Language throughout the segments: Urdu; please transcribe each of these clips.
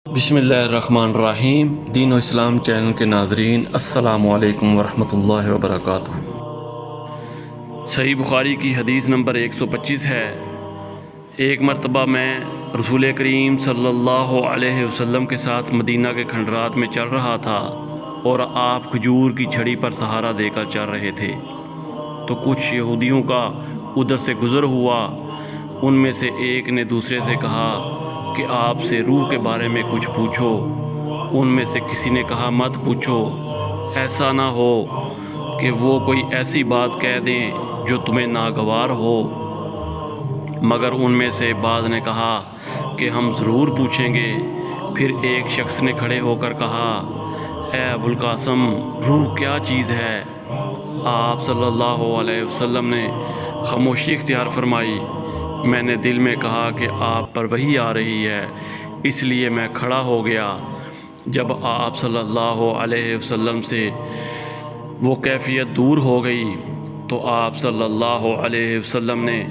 بسم اللہ الرحمن الرحیم۔ دین و اسلام چینل کے ناظرین، السلام علیکم ورحمۃ اللہ وبرکاتہ۔ صحیح بخاری کی حدیث نمبر 125 ہے، ایک مرتبہ میں رسول کریم صلی اللہ علیہ وسلم کے ساتھ مدینہ کے کھنڈرات میں چل رہا تھا اور آپ کھجور کی چھڑی پر سہارا دے کر چل رہے تھے، تو کچھ یہودیوں کا ادھر سے گزر ہوا۔ ان میں سے ایک نے دوسرے سے کہا کہ آپ سے روح کے بارے میں کچھ پوچھو۔ ان میں سے کسی نے کہا مت پوچھو، ایسا نہ ہو کہ وہ کوئی ایسی بات کہہ دیں جو تمہیں ناگوار ہو۔ مگر ان میں سے بعض نے کہا کہ ہم ضرور پوچھیں گے۔ پھر ایک شخص نے کھڑے ہو کر کہا، اے ابوالقاسم، روح کیا چیز ہے؟ آپ صلی اللہ علیہ وسلم نے خاموشی اختیار فرمائی۔ میں نے دل میں کہا کہ آپ پر وحی آ رہی ہے، اس لیے میں کھڑا ہو گیا۔ جب آپ صلی اللہ علیہ وسلم سے وہ کیفیت دور ہو گئی تو آپ صلی اللہ علیہ وسلم نے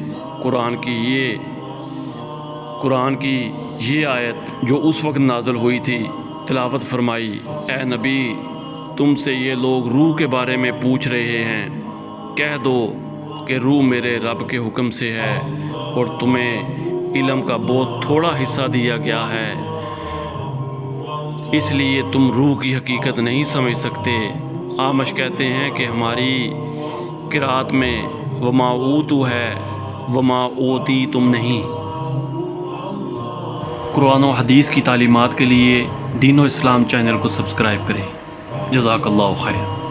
قرآن کی یہ آیت جو اس وقت نازل ہوئی تھی تلاوت فرمائی، اے نبی، تم سے یہ لوگ روح کے بارے میں پوچھ رہے ہیں، کہہ دو کہ روح میرے رب کے حکم سے ہے اور تمہیں علم کا بہت تھوڑا حصہ دیا گیا ہے، اس لیے تم روح کی حقیقت نہیں سمجھ سکتے۔ آمش کہتے ہیں کہ ہماری قرأت میں وما اوتوا ہے، وما اوتیتم نہیں۔ قرآن و حدیث کی تعلیمات کے لیے دین و اسلام چینل کو سبسکرائب کریں۔ جزاک اللہ خیر۔